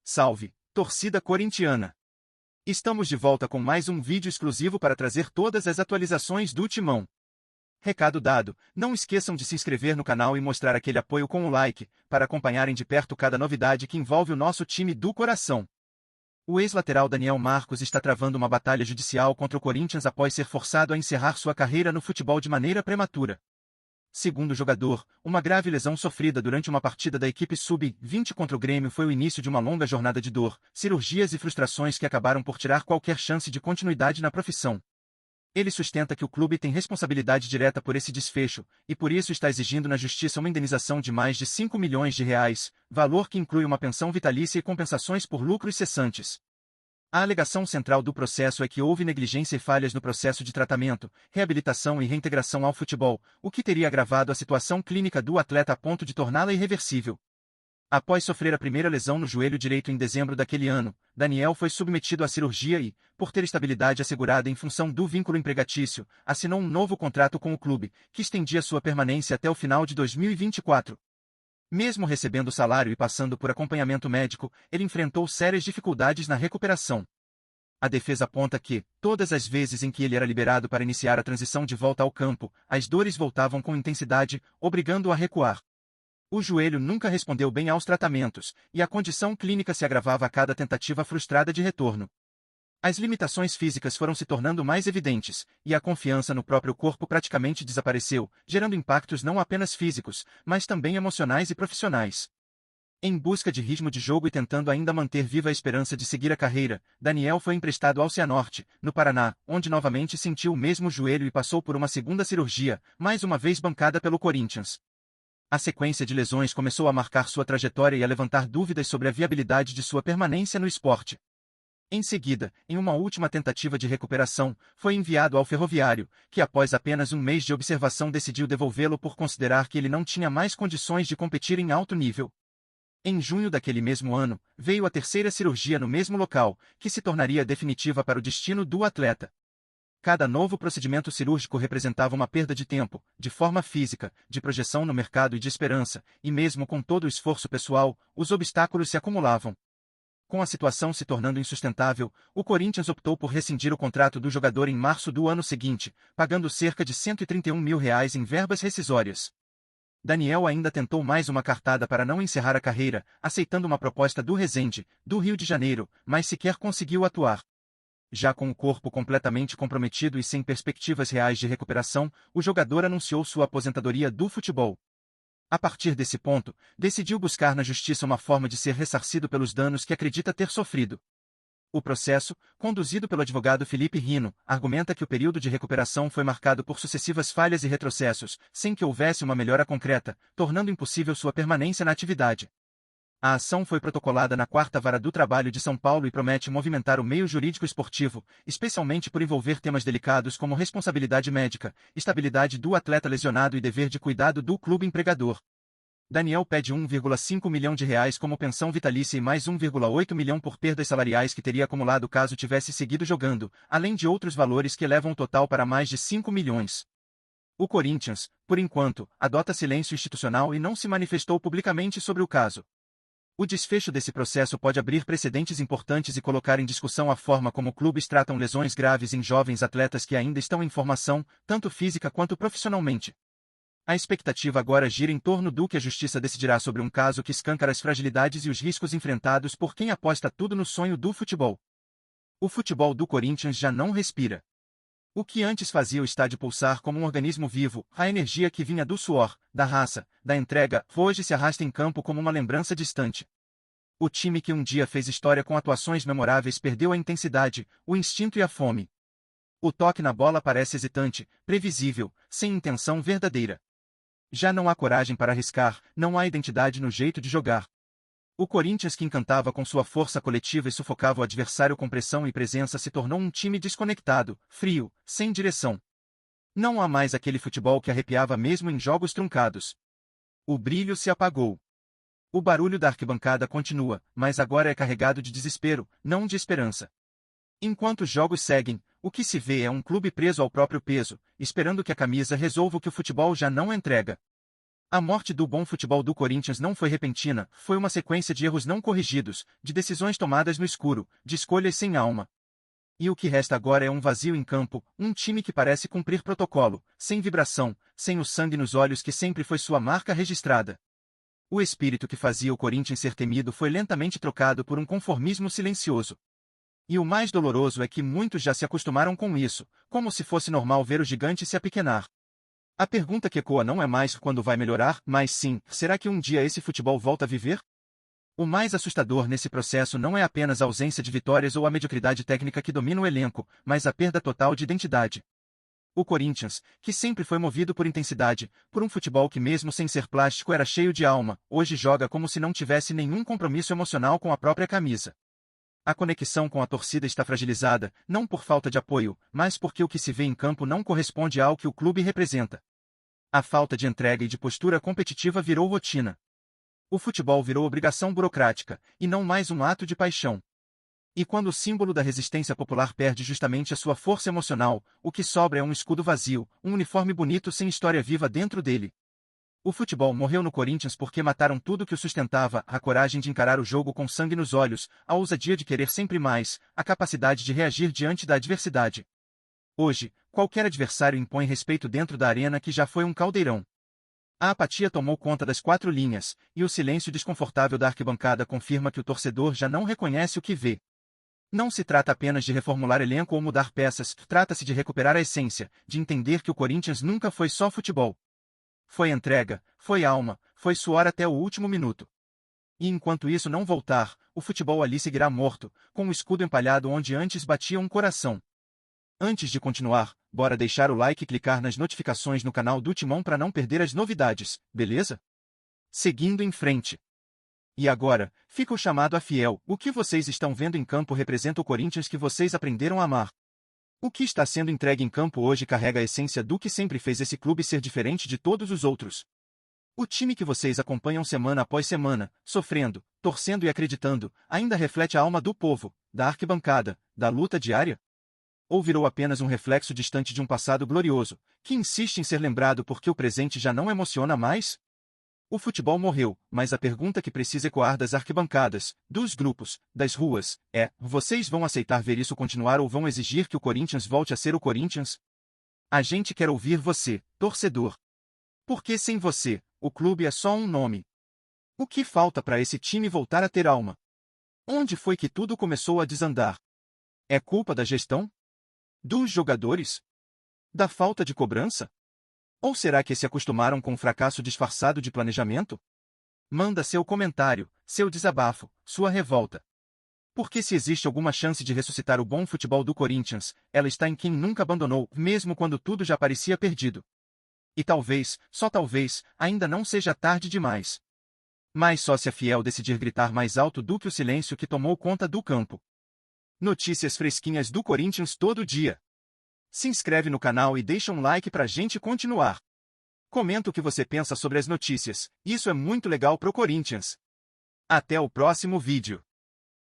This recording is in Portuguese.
Salve, torcida corintiana! Estamos de volta com mais um vídeo exclusivo para trazer todas as atualizações do Timão. Recado dado, não esqueçam de se inscrever no canal e mostrar aquele apoio com o like, para acompanharem de perto cada novidade que envolve o nosso time do coração. O ex-lateral Daniel Marcos está travando uma batalha judicial contra o Corinthians após ser forçado a encerrar sua carreira no futebol de maneira prematura. Segundo o jogador, uma grave lesão sofrida durante uma partida da equipe sub-20 contra o Grêmio foi o início de uma longa jornada de dor, cirurgias e frustrações que acabaram por tirar qualquer chance de continuidade na profissão. Ele sustenta que o clube tem responsabilidade direta por esse desfecho, e por isso está exigindo na justiça uma indenização de mais de 5 milhões de reais, valor que inclui uma pensão vitalícia e compensações por lucros cessantes. A alegação central do processo é que houve negligência e falhas no processo de tratamento, reabilitação e reintegração ao futebol, o que teria agravado a situação clínica do atleta a ponto de torná-la irreversível. Após sofrer a primeira lesão no joelho direito em dezembro daquele ano, Daniel foi submetido à cirurgia e, por ter estabilidade assegurada em função do vínculo empregatício, assinou um novo contrato com o clube, que estendia sua permanência até o final de 2024. Mesmo recebendo salário e passando por acompanhamento médico, ele enfrentou sérias dificuldades na recuperação. A defesa aponta que, todas as vezes em que ele era liberado para iniciar a transição de volta ao campo, as dores voltavam com intensidade, obrigando-o a recuar. O joelho nunca respondeu bem aos tratamentos, e a condição clínica se agravava a cada tentativa frustrada de retorno. As limitações físicas foram se tornando mais evidentes, e a confiança no próprio corpo praticamente desapareceu, gerando impactos não apenas físicos, mas também emocionais e profissionais. Em busca de ritmo de jogo e tentando ainda manter viva a esperança de seguir a carreira, Daniel foi emprestado ao Cianorte, no Paraná, onde novamente sentiu o mesmo joelho e passou por uma segunda cirurgia, mais uma vez bancada pelo Corinthians. A sequência de lesões começou a marcar sua trajetória e a levantar dúvidas sobre a viabilidade de sua permanência no esporte. Em seguida, em uma última tentativa de recuperação, foi enviado ao Ferroviário, que após apenas um mês de observação decidiu devolvê-lo por considerar que ele não tinha mais condições de competir em alto nível. Em junho daquele mesmo ano, veio a terceira cirurgia no mesmo local, que se tornaria definitiva para o destino do atleta. Cada novo procedimento cirúrgico representava uma perda de tempo, de forma física, de projeção no mercado e de esperança, e mesmo com todo o esforço pessoal, os obstáculos se acumulavam. Com a situação se tornando insustentável, o Corinthians optou por rescindir o contrato do jogador em março do ano seguinte, pagando cerca de R$ 131 mil em verbas rescisórias. Daniel ainda tentou mais uma cartada para não encerrar a carreira, aceitando uma proposta do Resende, do Rio de Janeiro, mas sequer conseguiu atuar. Já com o corpo completamente comprometido e sem perspectivas reais de recuperação, o jogador anunciou sua aposentadoria do futebol. A partir desse ponto, decidiu buscar na justiça uma forma de ser ressarcido pelos danos que acredita ter sofrido. O processo, conduzido pelo advogado Felipe Rino, argumenta que o período de recuperação foi marcado por sucessivas falhas e retrocessos, sem que houvesse uma melhora concreta, tornando impossível sua permanência na atividade. A ação foi protocolada na 4ª Vara do Trabalho de São Paulo e promete movimentar o meio jurídico esportivo, especialmente por envolver temas delicados como responsabilidade médica, estabilidade do atleta lesionado e dever de cuidado do clube empregador. Daniel pede R$ 1,5 milhão como pensão vitalícia e mais R$ 1,8 milhão por perdas salariais que teria acumulado caso tivesse seguido jogando, além de outros valores que elevam o total para mais de 5 milhões. O Corinthians, por enquanto, adota silêncio institucional e não se manifestou publicamente sobre o caso. O desfecho desse processo pode abrir precedentes importantes e colocar em discussão a forma como clubes tratam lesões graves em jovens atletas que ainda estão em formação, tanto física quanto profissionalmente. A expectativa agora gira em torno do que a justiça decidirá sobre um caso que escancara as fragilidades e os riscos enfrentados por quem aposta tudo no sonho do futebol. O futebol do Corinthians já não respira. O que antes fazia o estádio pulsar como um organismo vivo, a energia que vinha do suor, da raça, da entrega, hoje se arrasta em campo como uma lembrança distante. O time que um dia fez história com atuações memoráveis perdeu a intensidade, o instinto e a fome. O toque na bola parece hesitante, previsível, sem intenção verdadeira. Já não há coragem para arriscar, não há identidade no jeito de jogar. O Corinthians que encantava com sua força coletiva e sufocava o adversário com pressão e presença se tornou um time desconectado, frio, sem direção. Não há mais aquele futebol que arrepiava mesmo em jogos truncados. O brilho se apagou. O barulho da arquibancada continua, mas agora é carregado de desespero, não de esperança. Enquanto os jogos seguem, o que se vê é um clube preso ao próprio peso, esperando que a camisa resolva o que o futebol já não entrega. A morte do bom futebol do Corinthians não foi repentina, foi uma sequência de erros não corrigidos, de decisões tomadas no escuro, de escolhas sem alma. E o que resta agora é um vazio em campo, um time que parece cumprir protocolo, sem vibração, sem o sangue nos olhos que sempre foi sua marca registrada. O espírito que fazia o Corinthians ser temido foi lentamente trocado por um conformismo silencioso. E o mais doloroso é que muitos já se acostumaram com isso, como se fosse normal ver o gigante se apequenar. A pergunta que ecoa não é mais quando vai melhorar, mas sim, será que um dia esse futebol volta a viver? O mais assustador nesse processo não é apenas a ausência de vitórias ou a mediocridade técnica que domina o elenco, mas a perda total de identidade. O Corinthians, que sempre foi movido por intensidade, por um futebol que mesmo sem ser plástico era cheio de alma, hoje joga como se não tivesse nenhum compromisso emocional com a própria camisa. A conexão com a torcida está fragilizada, não por falta de apoio, mas porque o que se vê em campo não corresponde ao que o clube representa. A falta de entrega e de postura competitiva virou rotina. O futebol virou obrigação burocrática, e não mais um ato de paixão. E quando o símbolo da resistência popular perde justamente a sua força emocional, o que sobra é um escudo vazio, um uniforme bonito sem história viva dentro dele. O futebol morreu no Corinthians porque mataram tudo que o sustentava, a coragem de encarar o jogo com sangue nos olhos, a ousadia de querer sempre mais, a capacidade de reagir diante da adversidade. Hoje, qualquer adversário impõe respeito dentro da arena que já foi um caldeirão. A apatia tomou conta das quatro linhas, e o silêncio desconfortável da arquibancada confirma que o torcedor já não reconhece o que vê. Não se trata apenas de reformular elenco ou mudar peças, trata-se de recuperar a essência, de entender que o Corinthians nunca foi só futebol. Foi entrega, foi alma, foi suor até o último minuto. E enquanto isso não voltar, o futebol ali seguirá morto, com o escudo empalhado onde antes batia um coração. Antes de continuar, bora deixar o like e clicar nas notificações no canal do Timão para não perder as novidades, beleza? Seguindo em frente. E agora, fica o chamado a fiel, o que vocês estão vendo em campo representa o Corinthians que vocês aprenderam a amar. O que está sendo entregue em campo hoje carrega a essência do que sempre fez esse clube ser diferente de todos os outros. O time que vocês acompanham semana após semana, sofrendo, torcendo e acreditando, ainda reflete a alma do povo, da arquibancada, da luta diária? Ou virou apenas um reflexo distante de um passado glorioso, que insiste em ser lembrado porque o presente já não emociona mais? O futebol morreu, mas a pergunta que precisa ecoar das arquibancadas, dos grupos, das ruas, é: vocês vão aceitar ver isso continuar ou vão exigir que o Corinthians volte a ser o Corinthians? A gente quer ouvir você, torcedor. Porque sem você, o clube é só um nome. O que falta para esse time voltar a ter alma? Onde foi que tudo começou a desandar? É culpa da gestão? Dos jogadores? Da falta de cobrança? Ou será que se acostumaram com um fracasso disfarçado de planejamento? Manda seu comentário, seu desabafo, sua revolta. Porque se existe alguma chance de ressuscitar o bom futebol do Corinthians, ela está em quem nunca abandonou, mesmo quando tudo já parecia perdido. E talvez, só talvez, ainda não seja tarde demais. Mas só se a fiel decidir gritar mais alto do que o silêncio que tomou conta do campo. Notícias fresquinhas do Corinthians todo dia. Se inscreve no canal e deixa um like pra gente continuar. Comenta o que você pensa sobre as notícias, isso é muito legal pro Corinthians. Até o próximo vídeo.